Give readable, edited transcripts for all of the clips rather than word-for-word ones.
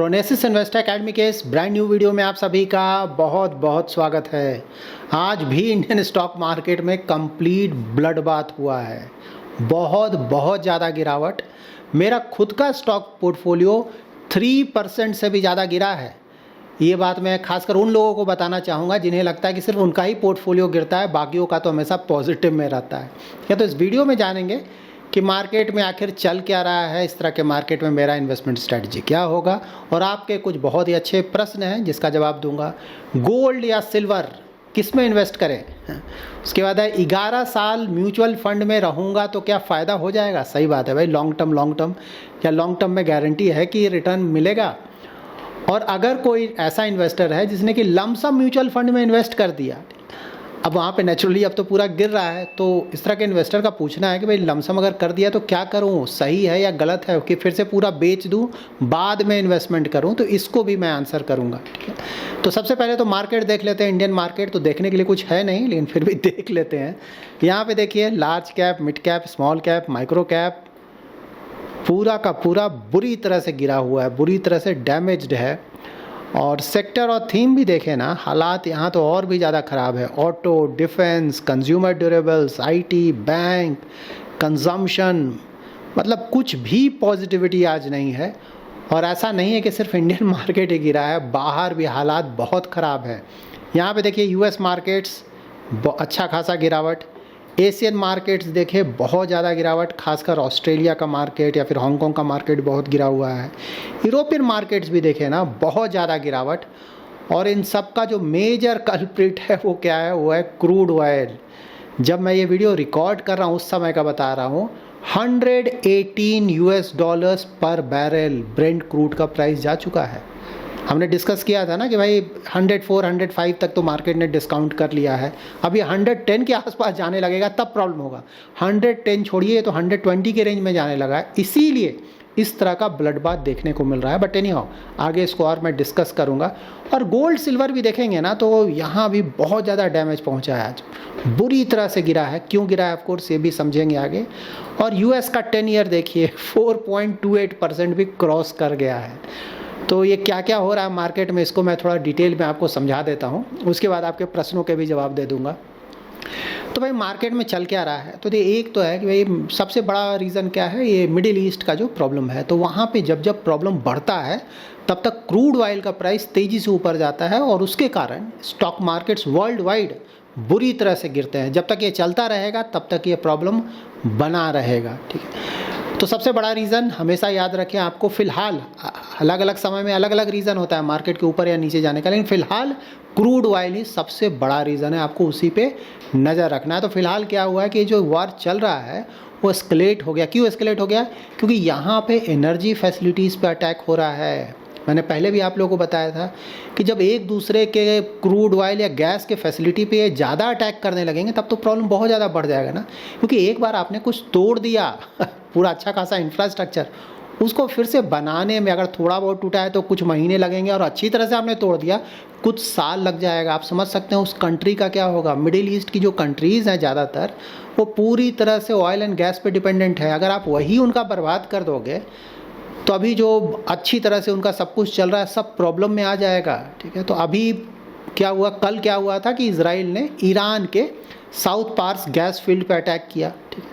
प्रोनेसिस investor academy के इस brand new video में आप सभी का बहुत बहुत स्वागत है। आज भी इंडियन स्टॉक मार्केट में कंप्लीट ब्लड बाथ हुआ है। बहुत ज़्यादा गिरावट। मेरा खुद का स्टॉक पोर्टफोलियो 3% से भी ज़्यादा गिरा है। ये बात मैं खासकर उन लोगों को बताना चाहूँगा जिन्हें लगता है कि सिर्फ उनका ही पोर्टफोलियो गिरता है, बाकियों का तो हमेशा पॉजिटिव में रहता है। क्या तो इस वीडियो में जानेंगे कि मार्केट में आखिर चल क्या रहा है, इस तरह के मार्केट में मेरा इन्वेस्टमेंट स्ट्रेटजी क्या होगा, और आपके कुछ बहुत ही अच्छे प्रश्न हैं जिसका जवाब दूंगा। गोल्ड या सिल्वर किस में इन्वेस्ट करें। उसके बाद है 11 साल म्यूचुअल फंड में रहूँगा तो क्या फ़ायदा हो जाएगा। सही बात है भाई, लॉन्ग टर्म क्या लॉन्ग टर्म में गारंटी है कि रिटर्न मिलेगा। और अगर कोई ऐसा इन्वेस्टर है जिसने कि लमसम म्यूचुअल फंड में इन्वेस्ट कर दिया, अब वहाँ पे नेचुरली अब तो पूरा गिर रहा है, तो इस तरह के इन्वेस्टर का पूछना है कि भाई लमसम अगर कर दिया तो क्या करूँ, सही है या गलत है, कि फिर से पूरा बेच दूँ बाद में इन्वेस्टमेंट करूँ। तो इसको भी मैं आंसर करूँगा। ठीक है, तो सबसे पहले तो मार्केट देख लेते हैं। इंडियन मार्केट तो देखने के लिए कुछ है नहीं, लेकिन फिर भी देख लेते हैं। यहाँ पे देखिए large cap, mid cap, small cap, micro cap पूरा का पूरा बुरी तरह से गिरा हुआ है, बुरी तरह से डैमेज्ड है। और सेक्टर और थीम भी देखें ना, हालात यहाँ तो और भी ज़्यादा ख़राब है। Auto, defence, consumer durables, IT, bank, consumption, मतलब कुछ भी पॉजिटिविटी आज नहीं है। और ऐसा नहीं है कि सिर्फ इंडियन मार्केट ही गिरा है, बाहर भी हालात बहुत ख़राब है। यहाँ पे देखिए यूएस मार्केट्स अच्छा खासा गिरावट, एशियन मार्केट्स देखे बहुत ज़्यादा गिरावट, खासकर ऑस्ट्रेलिया का मार्केट या फिर हांगकांग का मार्केट बहुत गिरा हुआ है। यूरोपियन मार्केट्स भी देखे ना, बहुत ज़्यादा गिरावट। और इन सब का जो मेजर कल्प्रिट है वो क्या है, वो है क्रूड ऑयल। जब मैं ये वीडियो रिकॉर्ड कर रहा हूँ उस समय का बता रहा हूँ, $118 पर बैरल ब्रेंट क्रूड का प्राइस जा चुका है। हमने डिस्कस किया था ना कि भाई 104, 105 तक तो मार्केट ने डिस्काउंट कर लिया है। अब ये 110 के आसपास जाने लगेगा तब प्रॉब्लम होगा। 110 छोड़िए तो 120 के रेंज में जाने लगा है, इसीलिए इस तरह का ब्लड बाथ देखने को मिल रहा है। बट एनी हाउ, आगे इसको और मैं डिस्कस करूँगा। और गोल्ड सिल्वर भी देखेंगे ना तो यहाँ भी बहुत ज़्यादा डैमेज पहुँचा है, आज बुरी तरह से गिरा है। क्यों गिरा है ऑफकोर्स ये भी समझेंगे आगे। और यूएस का 10 ईयर देखिए 4.28% भी क्रॉस कर गया है। तो ये क्या क्या हो रहा है मार्केट में, इसको मैं थोड़ा डिटेल में आपको समझा देता हूँ, उसके बाद आपके प्रश्नों के भी जवाब दे दूँगा। तो भाई मार्केट में चल क्या रहा है, तो एक तो है कि भाई सबसे बड़ा रीज़न क्या है, ये मिडिल ईस्ट का जो प्रॉब्लम है। तो वहाँ पे जब प्रॉब्लम बढ़ता है तब तक क्रूड ऑयल का प्राइस तेज़ी से ऊपर जाता है, और उसके कारण स्टॉक मार्केट्स वर्ल्ड वाइड बुरी तरह से गिरते हैं। जब तक ये चलता रहेगा तब तक ये प्रॉब्लम बना रहेगा। ठीक है, तो सबसे बड़ा रीज़न हमेशा याद रखें आपको, फ़िलहाल अलग अलग समय में अलग अलग रीज़न होता है मार्केट के ऊपर या नीचे जाने का, लेकिन फ़िलहाल क्रूड ऑयल ही सबसे बड़ा रीज़न है, आपको उसी पे नज़र रखना है। तो फिलहाल क्या हुआ है कि जो वॉर चल रहा है वो एस्केलेट हो गया। क्यों एस्केलेट हो गया? क्योंकि यहाँ पे एनर्जी फैसिलिटीज़ पे अटैक हो रहा है। मैंने पहले भी आप लोगों को बताया था कि जब एक दूसरे के क्रूड ऑयल या गैस के फैसिलिटी पे ज़्यादा अटैक करने लगेंगे तब तो प्रॉब्लम बहुत ज़्यादा बढ़ जाएगा ना। क्योंकि एक बार आपने कुछ तोड़ दिया पूरा अच्छा खासा इंफ्रास्ट्रक्चर, उसको फिर से बनाने में अगर थोड़ा बहुत टूटा है तो कुछ महीने लगेंगे, और अच्छी तरह से आपने तोड़ दिया कुछ साल लग जाएगा। आप समझ सकते हैं उस कंट्री का क्या होगा। मिडिल ईस्ट की जो कंट्रीज़ हैं ज़्यादातर, वो पूरी तरह से ऑयल एंड गैस पे डिपेंडेंट है। अगर आप वही उनका बर्बाद कर दोगे तो अभी जो अच्छी तरह से उनका सब कुछ चल रहा है सब प्रॉब्लम में आ जाएगा। ठीक है, तो अभी क्या हुआ, कल क्या हुआ था कि इजराइल ने ईरान के साउथ पार्स गैस फील्ड पे अटैक किया। ठीक है,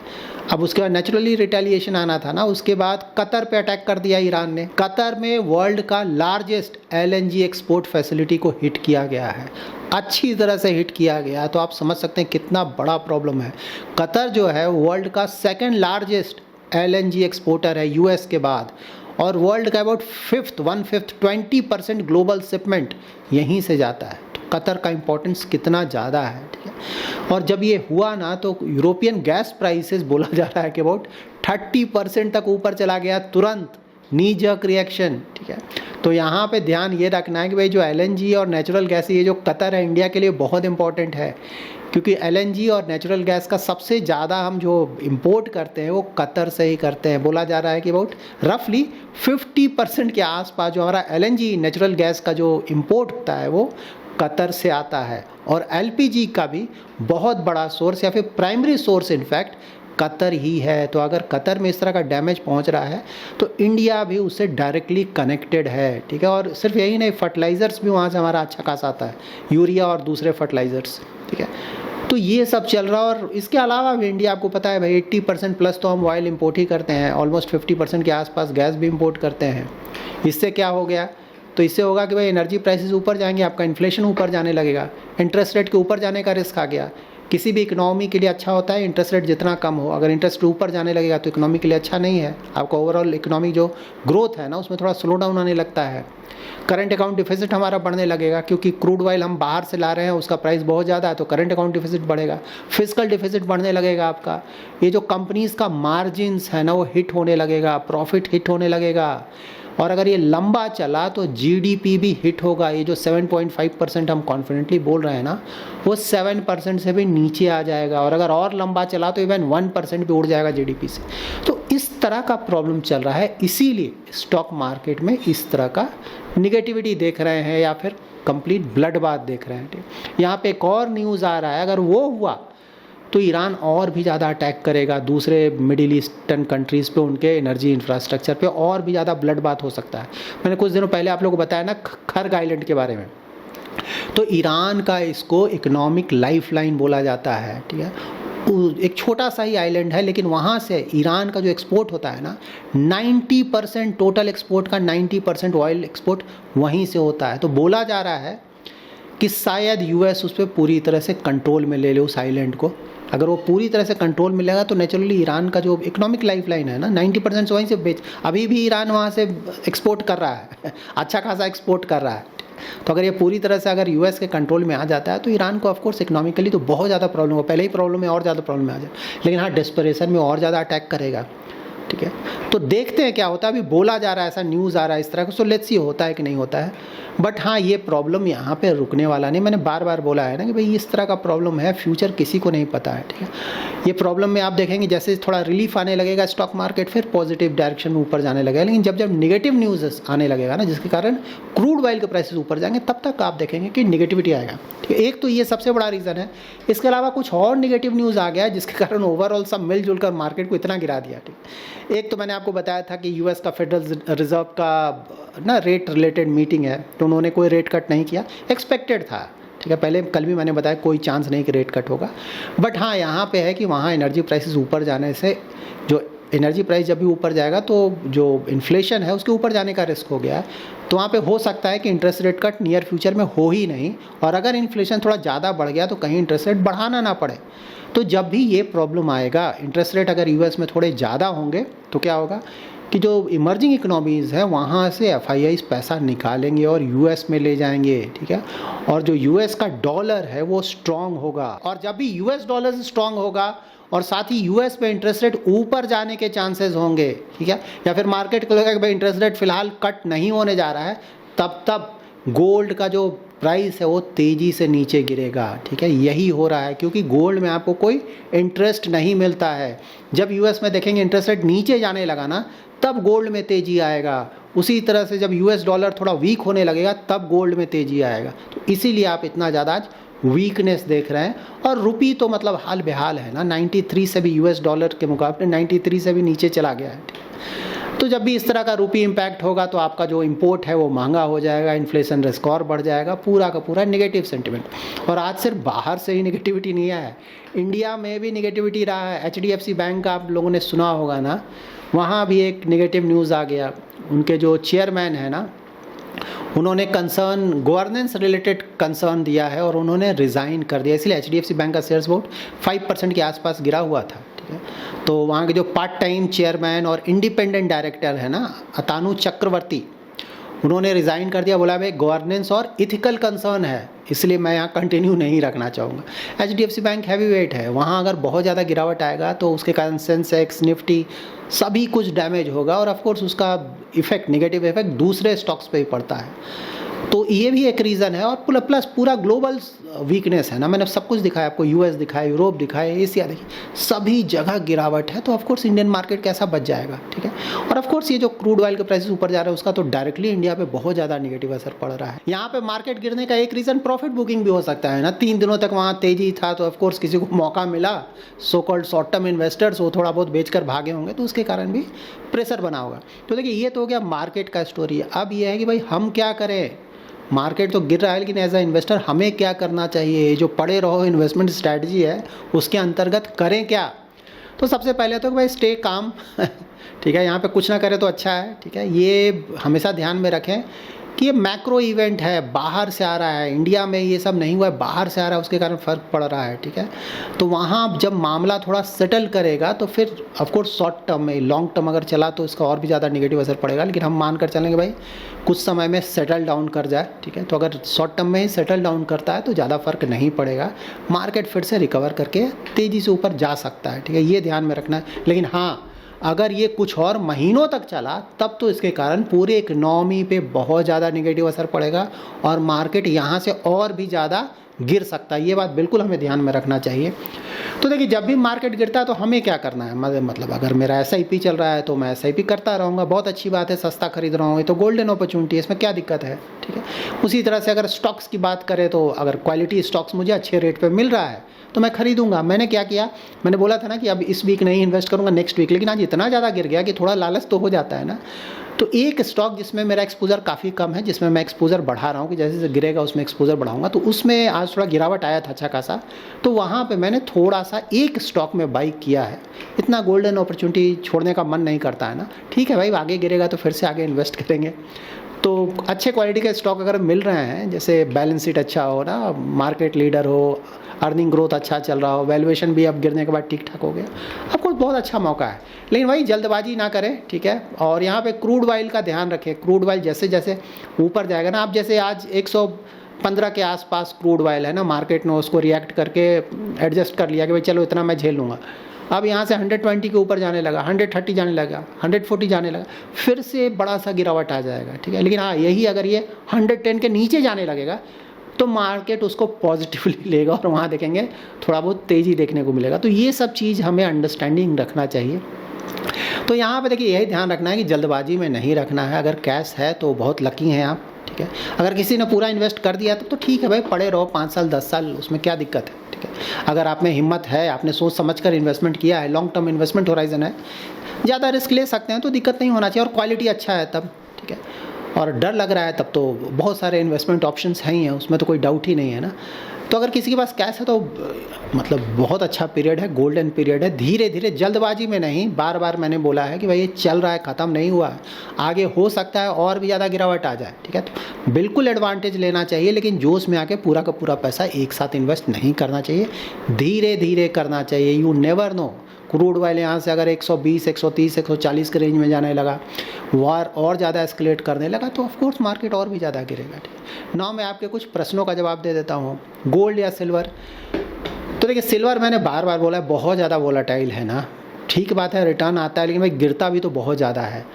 अब उसके बाद नेचुरली रिटेलिएशन आना था ना। उसके बाद कतर पे अटैक कर दिया ईरान ने। कतर में वर्ल्ड का लार्जेस्ट एलएनजी एक्सपोर्ट फैसिलिटी को हिट किया गया है, अच्छी तरह से हिट किया गया है। तो आप समझ सकते हैं कितना बड़ा प्रॉब्लम है। कतर जो है वर्ल्ड का सेकेंड लार्जेस्ट एलएनजी एक्सपोर्टर है यूएस के बाद, और वर्ल्ड का अबाउट 20% ग्लोबल शिपमेंट यहीं से जाता है। तो कतर का इंपॉर्टेंस कितना ज़्यादा है। ठीक है, और जब ये हुआ ना तो यूरोपियन गैस प्राइसेस बोला जा रहा है कि अबाउट 30% तक ऊपर चला गया तुरंत, नी जर्क रिएक्शन। ठीक है, तो यहाँ पे ध्यान ये रखना है कि भाई जो एलएनजी और नेचुरल गैस, ये जो कतर है इंडिया के लिए बहुत इंपॉर्टेंट है, क्योंकि एलएनजी और नेचुरल गैस का सबसे ज़्यादा हम जो इंपोर्ट करते हैं वो कतर से ही करते हैं। बोला जा रहा है कि अबाउट रफली 50% के आसपास जो हमारा एलएनजी नेचुरल गैस का जो इंपोर्ट होता है वो कतर से आता है। और एलपीजी का भी बहुत बड़ा सोर्स या फिर प्राइमरी सोर्स इनफैक्ट कतर ही है। तो अगर कतर में इस तरह का डैमेज पहुंच रहा है तो इंडिया भी उससे डायरेक्टली कनेक्टेड है, ठीक है। और सिर्फ यही नहीं, फर्टिलाइज़र्स भी वहाँ से हमारा अच्छा खासा आता है, यूरिया और दूसरे फर्टिलाइज़र्स, ठीक है। तो ये सब चल रहा है। और इसके अलावा भी इंडिया, आपको पता है भाई 80% प्लस तो हम ऑयल इंपोर्ट ही करते हैं, ऑलमोस्ट 50% के आसपास गैस भी इंपोर्ट करते हैं। इससे क्या हो गया, तो इससे होगा कि भाई एनर्जी प्राइसेस ऊपर जाएंगे, आपका इन्फ्लेशन ऊपर जाने लगेगा, इंटरेस्ट रेट के ऊपर जाने का रिस्क आ गया। किसी भी इकोनॉमी के लिए अच्छा होता है इंटरेस्ट रेट जितना कम हो, अगर इंटरेस्ट ऊपर जाने लगेगा तो इकोनॉमी के लिए अच्छा नहीं है। आपका ओवरऑल इकोनॉमी जो ग्रोथ है ना उसमें थोड़ा स्लो डाउन आने लगता है। करंट अकाउंट डिफिसिट हमारा बढ़ने लगेगा, क्योंकि क्रूड ऑयल हम बाहर से ला रहे हैं, उसका प्राइस बहुत ज़्यादा है, तो करंट अकाउंट डिफिसिट बढ़ेगा, फिजिकल डिफिसिट बढ़ने लगेगा आपका। ये जो कंपनीज़ का मार्जिन्स है ना वो हिट होने लगेगा, प्रॉफिट हिट होने लगेगा। और अगर ये लंबा चला तो जीडीपी भी हिट होगा। ये जो 7.5% हम कॉन्फिडेंटली बोल रहे हैं ना, वो 7% से भी नीचे आ जाएगा। और अगर और लंबा चला तो इवन 1% भी उड़ जाएगा जीडीपी से। तो इस तरह का प्रॉब्लम चल रहा है, इसीलिए स्टॉक मार्केट में इस तरह का निगेटिविटी देख रहे हैं, या फिर कंप्लीट ब्लड बाथ देख रहे हैं। यहाँ पे एक और न्यूज़ आ रहा है, अगर वो हुआ तो ईरान और भी ज़्यादा अटैक करेगा दूसरे मिडिल ईस्टर्न कंट्रीज़ पे, उनके एनर्जी इंफ्रास्ट्रक्चर पे, और भी ज़्यादा ब्लड बात हो सकता है। मैंने कुछ दिनों पहले आप लोगों को बताया ना खर्ग आइलैंड के बारे में, तो ईरान का इसको इकोनॉमिक लाइफलाइन बोला जाता है, ठीक है। एक छोटा सा ही आइलैंड है, लेकिन वहाँ से ईरान का जो एक्सपोर्ट होता है ना, 90% टोटल एक्सपोर्ट का 90% ऑयल एक्सपोर्ट वहीं से होता है। तो बोला जा रहा है कि शायद यूएस उस पर पूरी तरह से कंट्रोल में ले ले उस आइलैंड को। अगर वो पूरी तरह से कंट्रोल में लेगा तो नेचुरली ईरान का जो इकोनॉमिक लाइफलाइन है ना, 90% से वहीं से बेच, अभी भी ईरान वहाँ से एक्सपोर्ट कर रहा है अच्छा खासा एक्सपोर्ट कर रहा है। तो अगर ये पूरी तरह से अगर यूएस के कंट्रोल में आ जाता है तो ईरान को ऑफकोर्स इकोनॉमिकली तो बहुत ज़्यादा प्रॉब्लम हो, पहले ही प्रॉब्लम में और ज़्यादा प्रॉब्लम में आ जाए, लेकिन हाँ डेस्परेशन में और ज़्यादा अटैक करेगा, ठीक है। तो देखते हैं क्या होता है। अभी बोला जा रहा है, ऐसा न्यूज़ आ रहा है इस तरह का, सो लेट्स सी होता है कि नहीं होता है। बट हाँ, ये प्रॉब्लम यहाँ पे रुकने वाला नहीं। मैंने बार बार बोला है ना कि भाई इस तरह का प्रॉब्लम है, फ्यूचर किसी को नहीं पता है, ठीक है। ये प्रॉब्लम में आप देखेंगे जैसे थोड़ा रिलीफ आने लगेगा स्टॉक मार्केट, फिर पॉजिटिव डायरेक्शन में ऊपर जाने लगेगा। लेकिन जब जब निगेटिव न्यूज़ आने लगेगा ना, जिसके कारण क्रूड ऑयल के प्राइसेस ऊपर जाएंगे, तब तक आप देखेंगे कि निगेटिविटी आएगा, ठीक है। एक तो ये सबसे बड़ा रीज़न है। इसके अलावा कुछ और निगेटिव न्यूज़ आ गया है जिसके कारण ओवरऑल सब मिलजुल कर मार्केट को इतना गिरा दिया, ठीक। एक तो मैंने आपको बताया था कि यूएस का फेडरल रिजर्व का ना रेट रिलेटेड मीटिंग है, तो उन्होंने कोई रेट कट नहीं किया, एक्सपेक्टेड था, ठीक है। पहले कल भी मैंने बताया कोई चांस नहीं कि रेट कट होगा। बट हाँ, यहाँ पे है कि वहाँ एनर्जी प्राइसेस ऊपर जाने से, जो एनर्जी प्राइस जब भी ऊपर जाएगा तो जो इन्फ्लेशन है उसके ऊपर जाने का रिस्क हो गया है। तो वहाँ पे हो सकता है कि interest rate cut near future में हो ही नहीं, और अगर इन्फ्लेशन थोड़ा ज़्यादा बढ़ गया तो कहीं इंटरेस्ट रेट बढ़ाना ना पड़े। तो जब भी ये प्रॉब्लम आएगा, इंटरेस्ट रेट अगर यूएस में थोड़े ज़्यादा होंगे तो क्या होगा कि जो इमर्जिंग इकोनॉमीज़ है वहाँ से एफआईआईज़ पैसा निकालेंगे और यूएस में ले जाएंगे, ठीक है। और जो यूएस का डॉलर है वो स्ट्रांग होगा, और जब भी यूएस डॉलर स्ट्रांग होगा और साथ ही यूएस पे इंटरेस्ट रेट ऊपर जाने के चांसेस होंगे, ठीक है, या फिर मार्केट को लगेगा कि भाई इंटरेस्ट रेट फिलहाल कट नहीं होने जा रहा है, तब गोल्ड का जो प्राइस है वो तेज़ी से नीचे गिरेगा, ठीक है। यही हो रहा है क्योंकि गोल्ड में आपको कोई इंटरेस्ट नहीं मिलता है। जब यूएस में देखेंगे इंटरेस्ट रेट नीचे जाने लगा ना, तब गोल्ड में तेज़ी आएगा। उसी तरह से जब यूएस डॉलर थोड़ा वीक होने लगेगा तब गोल्ड में तेज़ी आएगा। तो इसीलिए आप इतना ज़्यादा आज वीकनेस देख रहे हैं। और रुपी तो मतलब हाल बेहाल है ना, 93 से भी यूएस डॉलर के मुकाबले 93 से भी नीचे चला गया है। तो जब भी इस तरह का रुपी इम्पैक्ट होगा तो आपका जो इंपोर्ट है वो महंगा हो जाएगा, इन्फ्लेशन रिस्क और बढ़ जाएगा, पूरा का पूरा नेगेटिव सेंटिमेंट। और आज सिर्फ बाहर से ही नेगेटिविटी नहीं है, इंडिया में भी नेगेटिविटी रहा है। एचडीएफसी बैंक का आप लोगों ने सुना होगा ना, वहाँ भी एक नेगेटिव न्यूज़ आ गया। उनके जो चेयरमैन है ना, उन्होंने कंसर्न गवर्नेंस रिलेटेड कंसर्न दिया है और उन्होंने रिज़ाइन कर दिया, इसलिए एचडीएफसी बैंक का शेयर्स बहुत 5% के आसपास गिरा हुआ था, ठीक है। तो वहाँ के जो पार्ट टाइम चेयरमैन और इंडिपेंडेंट डायरेक्टर है ना, अतानु चक्रवर्ती, उन्होंने रिज़ाइन कर दिया। बोला भाई गवर्नेंस और इथिकल कंसर्न है, इसलिए मैं यहाँ कंटिन्यू नहीं रखना चाहूँगा। एचडीएफसी बैंक हैवी वेट है, वहाँ अगर बहुत ज़्यादा गिरावट आएगा तो उसके कारण सेंसेक्स, निफ्टी सभी कुछ डैमेज होगा, और ऑफकोर्स उसका इफेक्ट, नेगेटिव इफेक्ट दूसरे स्टॉक्स पे ही पड़ता है। तो ये भी एक रीज़न है। और प्लस पूरा ग्लोबल वीकनेस है ना, मैंने सब कुछ दिखाया आपको, यूएस दिखाया, यूरोप दिखाया, एशिया देखिए, सभी जगह गिरावट है। तो ऑफकोर्स इंडियन मार्केट कैसा बच जाएगा, ठीक है। और ऑफकोर्स ये जो क्रूड ऑयल के प्राइसेस ऊपर जा रहे हैं उसका तो डायरेक्टली इंडिया पे बहुत ज़्यादा निगेटिव असर पड़ रहा है। यहाँ पे मार्केट गिरने का एक रीज़न प्रॉफिट बुकिंग भी हो सकता है ना, 3 दिनों तक वहाँ तेजी था तो ऑफकोर्स किसी को मौका मिला, so called short term investors वो थोड़ा बहुत बेचकर भागे होंगे, तो उसके कारण भी प्रेशर बना होगा। तो देखिए ये तो हो गया मार्केट का स्टोरी। अब ये है कि भाई हम क्या करें, मार्केट तो गिर रहा है लेकिन एज अ इन्वेस्टर हमें क्या करना चाहिए, जो पड़े रहो इन्वेस्टमेंट स्ट्रैटेजी है उसके अंतर्गत करें क्या। तो सबसे पहले तो भाई स्टे काम ठीक है, यहाँ पे कुछ ना करें तो अच्छा है, ठीक है। ये हमेशा ध्यान में रखें कि ये मैक्रो इवेंट है, बाहर से आ रहा है, इंडिया में ये सब नहीं हुआ है, बाहर से आ रहा है, उसके कारण फ़र्क पड़ रहा है, ठीक है। तो वहाँ जब मामला थोड़ा सेटल करेगा तो फिर ऑफकोर्स शॉर्ट टर्म में, लॉन्ग टर्म अगर चला तो इसका और भी ज़्यादा नेगेटिव असर पड़ेगा, लेकिन हम मान कर चलेंगे भाई कुछ समय में सेटल डाउन कर जाए, ठीक है। तो अगर शॉर्ट टर्म में ही सेटल डाउन करता है तो ज़्यादा फर्क नहीं पड़ेगा, मार्केट फिर से रिकवर करके तेज़ी से ऊपर जा सकता है, ठीक है। ये ध्यान में रखना है। लेकिन हाँ, अगर ये कुछ और महीनों तक चला तब तो इसके कारण पूरे इकनॉमी पे बहुत ज़्यादा नेगेटिव असर पड़ेगा और मार्केट यहाँ से और भी ज़्यादा गिर सकता है। ये बात बिल्कुल हमें ध्यान में रखना चाहिए। तो देखिए जब भी मार्केट गिरता है तो हमें क्या करना है, मतलब अगर मेरा SIP चल रहा है तो मैं SIP करता रहूँगा, बहुत अच्छी बात है, सस्ता खरीद रहा हूँ, ये तो गोल्डन अपॉर्चुनिटी है, इसमें क्या दिक्कत है, ठीक है। उसी तरह से अगर स्टॉक्स की बात करें तो अगर क्वालिटी स्टॉक्स मुझे अच्छे रेट पर मिल रहा है तो मैं खरीदूंगा। मैंने क्या किया, मैंने बोला था ना कि अब इस वीक नहीं इन्वेस्ट करूंगा, नेक्स्ट वीक, लेकिन आज इतना ज़्यादा गिर गया कि थोड़ा लालच तो हो जाता है ना। तो एक स्टॉक जिसमें मेरा एक्सपोजर काफ़ी कम है, जिसमें मैं एक्सपोजर बढ़ा रहा हूँ कि जैसे जैसे गिरेगा उसमें एक्सपोजर बढ़ाऊंगा, तो उसमें आज थोड़ा गिरावट आया था अच्छा खासा, तो वहाँ पे मैंने थोड़ा सा एक स्टॉक में बाई किया है। इतना गोल्डन अपॉर्चुनिटी छोड़ने का मन नहीं करता है ना, ठीक है भाई, आगे गिरेगा तो फिर से आगे इन्वेस्ट करेंगे। तो अच्छे क्वालिटी के स्टॉक अगर मिल रहे हैं, जैसे बैलेंस शीट अच्छा हो ना, मार्केट लीडर हो, अर्निंग ग्रोथ अच्छा चल रहा हो, वैल्यूएशन भी अब गिरने के बाद ठीक ठाक हो गया, आपको बहुत अच्छा मौका है। लेकिन भाई जल्दबाजी ना करें, ठीक है। और यहाँ पे क्रूड ऑयल का ध्यान रखें, क्रूड ऑयल जैसे जैसे ऊपर जाएगा ना, आप जैसे आज 115 के आसपास क्रूड ऑयल है ना, मार्केट ने उसको रिएक्ट करके एडजस्ट कर लिया कि भाई चलो इतना मैं झेल लूँगा। अब यहाँ से 120 के ऊपर जाने लगा, 130 जाने लगा, 140 जाने लगा, फिर से बड़ा सा गिरावट आ जाएगा, ठीक है। लेकिन हाँ, यही अगर ये 110 के नीचे जाने लगेगा तो मार्केट उसको पॉजिटिवली लेगा और वहाँ देखेंगे थोड़ा बहुत तेज़ी देखने को मिलेगा। तो ये सब चीज़ हमें अंडरस्टैंडिंग रखना चाहिए। तो यहाँ पे देखिए यही ध्यान रखना है कि जल्दबाजी में नहीं रखना है। अगर कैश है तो बहुत लकी हैं आप, ठीक है। अगर किसी ने पूरा इन्वेस्ट कर दिया तो ठीक है भाई, पड़े रहो 5 साल 10 साल, उसमें क्या दिक्कत है, ठीक है। अगर आप में हिम्मत है, आपने सोच समझ कर इन्वेस्टमेंट किया है, लॉन्ग टर्म इन्वेस्टमेंट होराइजन है, ज़्यादा रिस्क ले सकते हैं, तो दिक्कत नहीं होना चाहिए। और क्वालिटी अच्छा है तब, ठीक है। और डर लग रहा है तब तो बहुत सारे इन्वेस्टमेंट ऑप्शंस हैं ही हैं, उसमें तो कोई डाउट ही नहीं है ना। तो अगर किसी के पास कैश है तो मतलब बहुत अच्छा पीरियड है, गोल्डन पीरियड है। धीरे धीरे, जल्दबाजी में नहीं, बार बार मैंने बोला है कि भाई ये चल रहा है, ख़त्म नहीं हुआ है, आगे हो सकता है और भी ज़्यादा गिरावट आ जाए, ठीक है। तो बिल्कुल एडवांटेज लेना चाहिए, लेकिन जोश में आके पूरा का पूरा पैसा एक साथ इन्वेस्ट नहीं करना चाहिए, धीरे धीरे करना चाहिए। You never know, crude oil यहाँ से अगर 120, 130, 140 के रेंज में जाने लगा, वार और ज़्यादा एस्केलेट करने लगा, तो ऑफकोर्स मार्केट और भी ज़्यादा गिरेगा, ठीक। नाउ मैं आपके कुछ प्रश्नों का जवाब दे देता हूँ। गोल्ड या सिल्वर? तो देखिए सिल्वर मैंने बार बार बोला है बहुत ज़्यादा वोलाटाइल है ना, ठीक बात है, रिटर्न आता है, लेकिन भाई गिरता भी तो बहुत ज़्यादा है।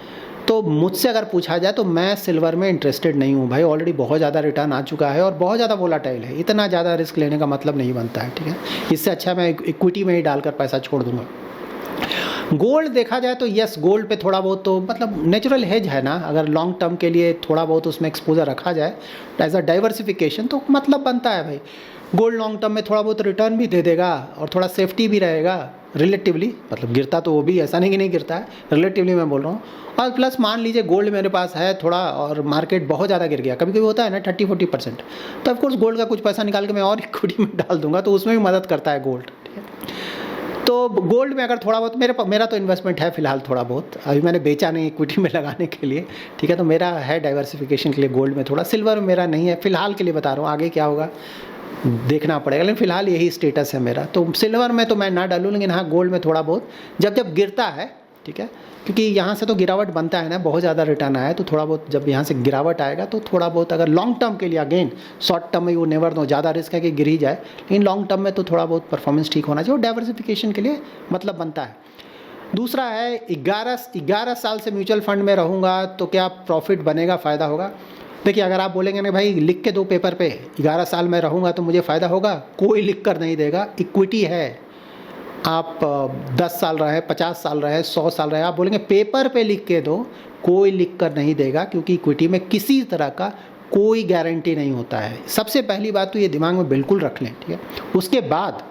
तो मुझसे अगर पूछा जाए तो मैं सिल्वर में इंटरेस्टेड नहीं हूँ भाई, ऑलरेडी बहुत ज़्यादा रिटर्न आ चुका है और बहुत ज़्यादा वोलाटाइल है, इतना ज़्यादा रिस्क लेने का मतलब नहीं बनता है, ठीक है। इससे अच्छा मैं इक्विटी में ही डालकर पैसा छोड़ दूँगा। गोल्ड देखा जाए तो यस, गोल्ड पे थोड़ा बहुत तो मतलब नेचुरल हेज है ना, अगर लॉन्ग टर्म के लिए थोड़ा बहुत उसमें एक्सपोजर रखा जाए एज अ डाइवर्सिफिकेशन तो मतलब बनता है भाई। गोल्ड लॉन्ग टर्म में थोड़ा बहुत रिटर्न भी दे देगा और थोड़ा सेफ्टी भी रहेगा रिलेटिवली, मतलब गिरता तो वो भी, ऐसा नहीं कि नहीं गिरता है, रिलेटिवली मैं बोल रहा हूँ। और प्लस मान लीजिए गोल्ड मेरे पास है थोड़ा और मार्केट बहुत ज़्यादा गिर गया, कभी कभी होता है ना 30-40%, तो ऑफकोर्स गोल्ड का कुछ पैसा निकाल के मैं और इक्विटी में डाल दूंगा, तो उसमें भी मदद करता है गोल्ड, ठीक है। तो गोल्ड में अगर थोड़ा बहुत मेरा तो इन्वेस्टमेंट है फिलहाल थोड़ा बहुत, अभी मैंने बेचा नहीं इक्विटी में लगाने के लिए, ठीक है। तो मेरा है डाइवर्सिफिकेशन के लिए गोल्ड में थोड़ा, सिल्वर में मेरा नहीं है फिलहाल के लिए, बता रहा हूँ, आगे क्या होगा देखना पड़ेगा, लेकिन फिलहाल यही स्टेटस है मेरा। तो सिल्वर में तो मैं ना डालूँ, लेकिन हाँ गोल्ड में थोड़ा बहुत जब जब गिरता है, ठीक है, क्योंकि यहाँ से तो गिरावट बनता है ना, बहुत ज़्यादा रिटर्न आया है, तो थोड़ा बहुत जब यहाँ से गिरावट आएगा तो थोड़ा बहुत अगर लॉन्ग टर्म के लिए, अगेन शॉर्ट टर्म में वो नेवर नो, ज़्यादा रिस्क है कि गिर ही जाए, लेकिन लॉन्ग टर्म में तो थोड़ा बहुत परफॉर्मेंस ठीक होना चाहिए और डाइवर्सिफिकेशन के लिए मतलब बनता है। दूसरा है 11 साल से म्यूचुअल फंड में रहूँगा तो क्या प्रॉफिट बनेगा, फ़ायदा होगा? देखिए, अगर आप बोलेंगे ना भाई लिख के दो पेपर पे 11 साल मैं रहूँगा तो मुझे फ़ायदा होगा, कोई लिख कर नहीं देगा। इक्विटी है, आप 10 साल रहे, 50 साल रहे, 100 साल रहे, आप बोलेंगे पेपर पे लिख के दो, कोई लिख कर नहीं देगा, क्योंकि इक्विटी में किसी तरह का कोई गारंटी नहीं होता है। सबसे पहली बात तो ये दिमाग में बिल्कुल रख लें, ठीक है। उसके बाद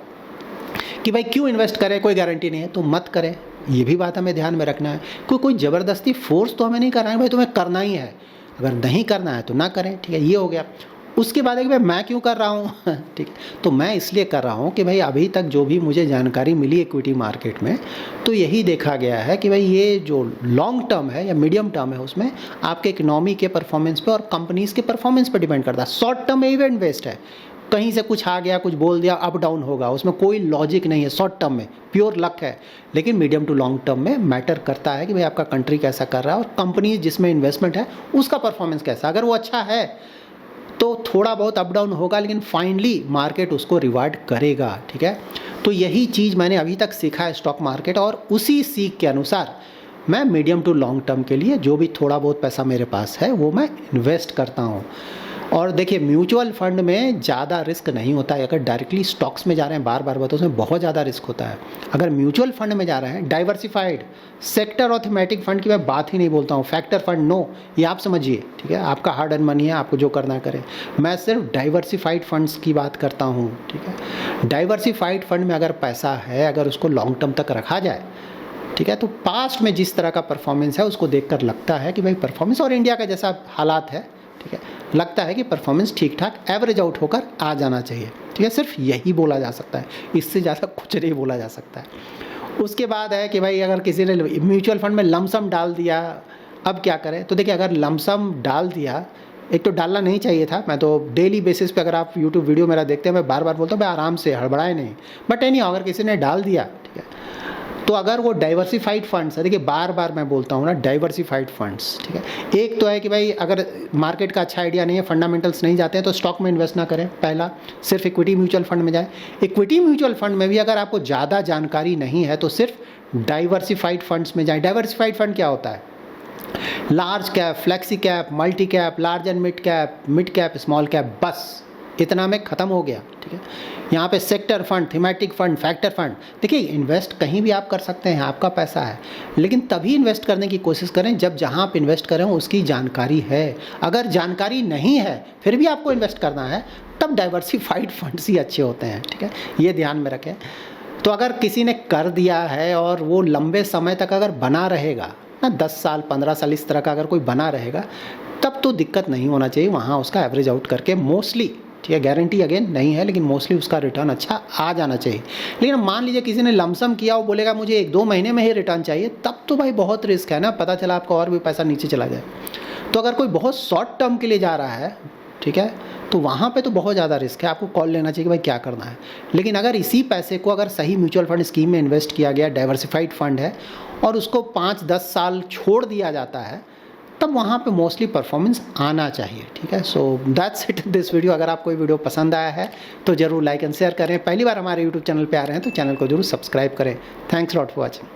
कि भाई क्यों इन्वेस्ट करें, कोई गारंटी नहीं है तो मत करें, ये भी बात हमें ध्यान में रखना है। कोई ज़बरदस्ती फोर्स तो हमें नहीं कर रहा है भाई तुम्हें करना ही है, अगर नहीं करना है तो ना करें, ठीक है, ये हो गया। उसके बाद है कि भाई मैं क्यों कर रहा हूँ ठीक है, तो मैं इसलिए कर रहा हूँ कि भाई अभी तक जो भी मुझे जानकारी मिली इक्विटी मार्केट में, तो यही देखा गया है कि भाई ये जो लॉन्ग टर्म है या मीडियम टर्म है उसमें आपके इकोनॉमी के परफॉर्मेंस पे और कंपनीज़ के परफॉर्मेंस पे डिपेंड करता है। शॉर्ट टर्म में इवेंट बेस्ड है, कहीं से कुछ आ गया, कुछ बोल दिया, अप डाउन होगा, उसमें कोई लॉजिक नहीं है। शॉर्ट टर्म में प्योर लक है, लेकिन मीडियम टू लॉन्ग टर्म में मैटर करता है कि भाई आपका कंट्री कैसा कर रहा है और कंपनी जिसमें इन्वेस्टमेंट है उसका परफॉर्मेंस कैसा। अगर वो अच्छा है तो थोड़ा बहुत अप डाउन होगा, लेकिन फाइनली मार्केट उसको रिवार्ड करेगा, ठीक है। तो यही चीज़ मैंने अभी तक सीखा है स्टॉक मार्केट, और उसी सीख के अनुसार मैं मीडियम टू लॉन्ग टर्म के लिए जो भी थोड़ा बहुत पैसा मेरे पास है वो मैं इन्वेस्ट करता हूँ। और देखिए, म्यूचुअल फंड में ज़्यादा रिस्क नहीं होता है। अगर डायरेक्टली स्टॉक्स में जा रहे हैं, बार बार बताओ, उसमें बहुत ज़्यादा रिस्क होता है। अगर म्यूचुअल फंड में जा रहे हैं, डाइवर्सिफाइड सेक्टर और थीमेटिक फंड की मैं बात ही नहीं बोलता हूँ, फैक्टर फंड नो, ये आप समझिए, ठीक है, आपका हार्ड अर्न मनी है, आपको जो करना करें। मैं सिर्फ डाइवर्सिफाइड फंड्स की बात करता हूँ, ठीक है। डाइवर्सिफाइड फंड में अगर पैसा है, अगर उसको लॉन्ग टर्म तक रखा जाए, ठीक है, तो पास्ट में जिस तरह का परफॉर्मेंस है उसको देखकर लगता है कि भाई परफॉर्मेंस, और इंडिया का जैसा हालात है, ठीक है, लगता है कि परफॉर्मेंस ठीक ठाक एवरेज आउट होकर आ जाना चाहिए, ठीक है। सिर्फ यही बोला जा सकता है, इससे ज़्यादा कुछ नहीं बोला जा सकता है। उसके बाद है कि भाई अगर किसी ने म्यूचुअल फंड में लमसम डाल दिया, अब क्या करें। तो देखिए, अगर लमसम डाल दिया, एक तो डालना नहीं चाहिए था। मैं तो डेली बेसिस पे, अगर आप यूट्यूब वीडियो मेरा देखते हैं, मैं बार बार बोलता हूँ भाई आराम से, हड़बड़ाए नहीं। बट एनी, अगर किसी ने डाल दिया, ठीक है, तो अगर वो डाइवर्सिफाइड फंड्स है, देखिए बार बार मैं बोलता हूँ ना, डाइवर्सिफाइड फंड्स, ठीक है। एक तो है कि भाई अगर मार्केट का अच्छा आइडिया नहीं है, फंडामेंटल्स नहीं जाते हैं, तो स्टॉक में इन्वेस्ट ना करें, पहला। सिर्फ इक्विटी म्यूचुअल फंड में जाए। इक्विटी म्यूचुअल फंड में भी अगर आपको ज़्यादा जानकारी नहीं है तो सिर्फ डाइवर्सिफाइड फंड्स में जाए। डाइवर्सिफाइड फंड क्या होता है? Large cap, flexi cap, multi cap, large and mid cap, small cap, बस इतना में ख़त्म हो गया, ठीक है। यहाँ पे sector fund, thematic fund, factor fund, देखिए इन्वेस्ट कहीं भी आप कर सकते हैं, आपका पैसा है, लेकिन तभी इन्वेस्ट करने की कोशिश करें जब जहाँ आप इन्वेस्ट करें उसकी जानकारी है। अगर जानकारी नहीं है फिर भी आपको इन्वेस्ट करना है, तब डाइवर्सिफाइड फंड्स ही अच्छे होते हैं, ठीक है, ये ध्यान में रखें। तो अगर किसी ने कर दिया है और वो लंबे समय तक अगर बना रहेगा ना, 10 साल 15 साल इस तरह का अगर कोई बना रहेगा, तब तो दिक्कत नहीं होना चाहिए, वहाँ उसका एवरेज आउट करके मोस्टली, ठीक है, गारंटी अगेन नहीं है, लेकिन मोस्टली उसका रिटर्न अच्छा आ जाना चाहिए। लेकिन मान लीजिए किसी ने लमसम किया, वो बोलेगा मुझे 1-2 महीने में ही रिटर्न चाहिए, तब तो भाई बहुत रिस्क है ना, पता चला आपका और भी पैसा नीचे चला जाए। तो अगर कोई बहुत शॉर्ट टर्म के लिए जा रहा है, ठीक है, तो वहाँ पे तो बहुत ज़्यादा रिस्क है, आपको कॉल लेना चाहिए कि भाई क्या करना है। लेकिन अगर इसी पैसे को अगर सही म्यूचुअल फंड स्कीम में इन्वेस्ट किया गया, डाइवर्सिफाइड फंड है, और उसको 5-10 साल छोड़ दिया जाता है, तब वहाँ पे मोस्टली परफॉर्मेंस आना चाहिए, ठीक है। So that's it this video. अगर आपको ये वीडियो पसंद आया है तो ज़रूर लाइक एंड शेयर करें। पहली बार हमारे यूट्यूब चैनल पे आ रहे हैं तो चैनल को जरूर सब्सक्राइब करें। Thanks lot for watching.